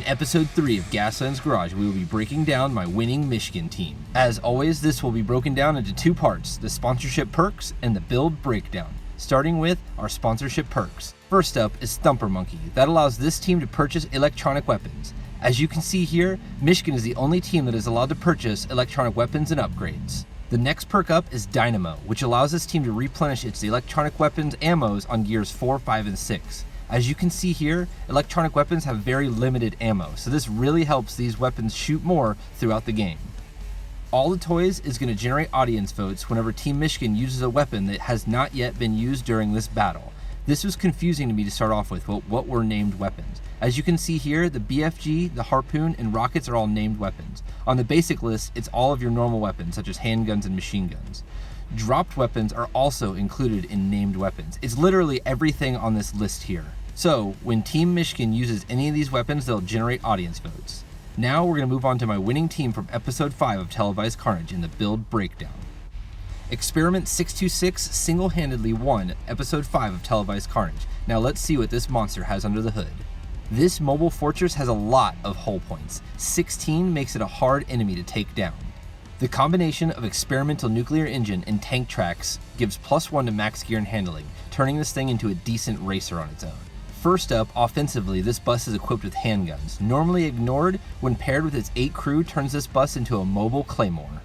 In Episode 3 of Gaslands Garage, we will be breaking down my winning Mishkin team. As always, this will be broken down into two parts, the sponsorship perks and the build breakdown, starting with our sponsorship perks. First up is Thumper Monkey. That allows this team to purchase electronic weapons. As you can see here, Mishkin is the only team that is allowed to purchase electronic weapons and upgrades. The next perk up is Dynamo, which allows this team to replenish its electronic weapons ammos on gears 4, 5, and 6. As you can see here, electronic weapons have very limited ammo, so this really helps these weapons shoot more throughout the game. All the Toys is going to generate audience votes whenever Team Mishkin uses a weapon that has not yet been used during this battle. This was confusing to me to start off with, what were named weapons. As you can see here, the BFG, the Harpoon, and rockets are all named weapons. On the basic list, it's all of your normal weapons, such as handguns and machine guns. Dropped weapons are also included in named weapons. It's literally everything on this list here. So, when Team Mishkin uses any of these weapons, they'll generate audience votes. Now we're going to move on to my winning team from Episode 5 of Televised Carnage in the build breakdown. Experiment 626 single-handedly won Episode 5 of Televised Carnage. Now let's see what this monster has under the hood. This mobile fortress has a lot of hull points. 16 makes it a hard enemy to take down. The combination of experimental nuclear engine and tank tracks gives +1 to max gear and handling, turning this thing into a decent racer on its own. First up, offensively, this bus is equipped with handguns. Normally ignored, when paired with its 8 crew, turns this bus into a mobile claymore.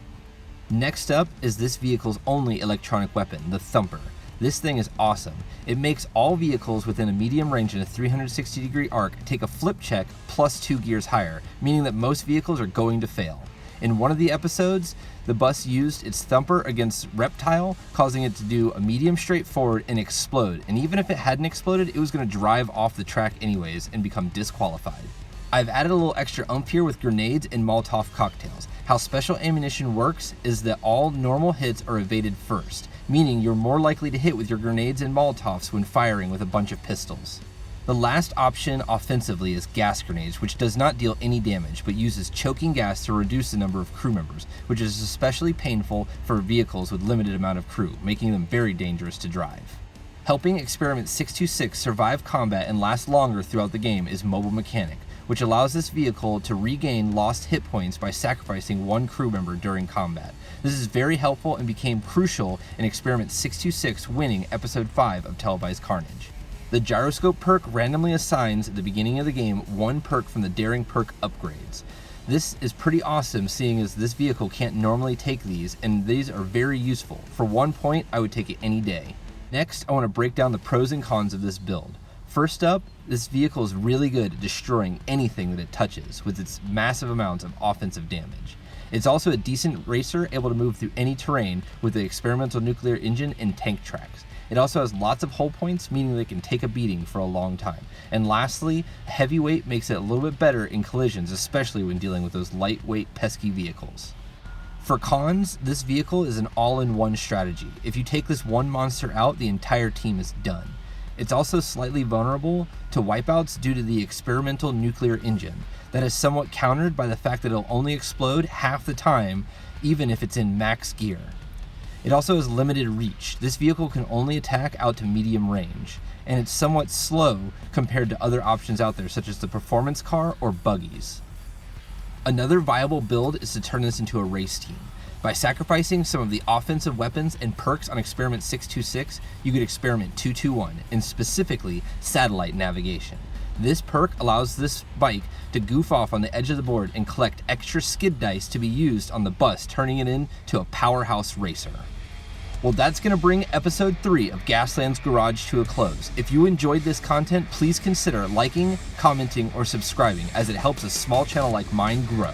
Next up is this vehicle's only electronic weapon, the Thumper. This thing is awesome. It makes all vehicles within a medium range in a 360-degree arc take a flip check +2 gears higher, meaning that most vehicles are going to fail. In one of the episodes, the bus used its Thumper against Reptile, causing it to do a medium straight forward and explode, and even if it hadn't exploded, it was going to drive off the track anyways and become disqualified. I've added a little extra oomph here with grenades and Molotov cocktails. How special ammunition works is that all normal hits are evaded first, meaning you're more likely to hit with your grenades and Molotovs when firing with a bunch of pistols. The last option offensively is gas grenades, which does not deal any damage, but uses choking gas to reduce the number of crew members, which is especially painful for vehicles with limited amount of crew, making them very dangerous to drive. Helping Experiment 626 survive combat and last longer throughout the game is Mobile Mechanic, which allows this vehicle to regain lost hit points by sacrificing one crew member during combat. This is very helpful and became crucial in Experiment 626 winning Episode 5 of Televised Carnage. The Gyroscope perk randomly assigns at the beginning of the game one perk from the Daring perk upgrades. This is pretty awesome, seeing as this vehicle can't normally take these, and these are very useful. For 1 point, I would take it any day. Next, I want to break down the pros and cons of this build. First up, this vehicle is really good at destroying anything that it touches with its massive amounts of offensive damage. It's also a decent racer, able to move through any terrain with the experimental nuclear engine and tank tracks. It also has lots of hull points, meaning they can take a beating for a long time. And lastly, heavyweight makes it a little bit better in collisions, especially when dealing with those lightweight, pesky vehicles. For cons, this vehicle is an all-in-one strategy. If you take this one monster out, the entire team is done. It's also slightly vulnerable to wipeouts due to the experimental nuclear engine. That is somewhat countered by the fact that it'll only explode half the time, even if it's in max gear. It also has limited reach. This vehicle can only attack out to medium range, and it's somewhat slow compared to other options out there, such as the performance car or buggies. Another viable build is to turn this into a race team. By sacrificing some of the offensive weapons and perks on Experiment 626, you could Experiment 221, and specifically satellite navigation. This perk allows this bike to goof off on the edge of the board and collect extra skid dice to be used on the bus, turning it into a powerhouse racer. Well, that's going to bring Episode 3 of Gaslands Garage to a close. If you enjoyed this content, please consider liking, commenting, or subscribing, as it helps a small channel like mine grow.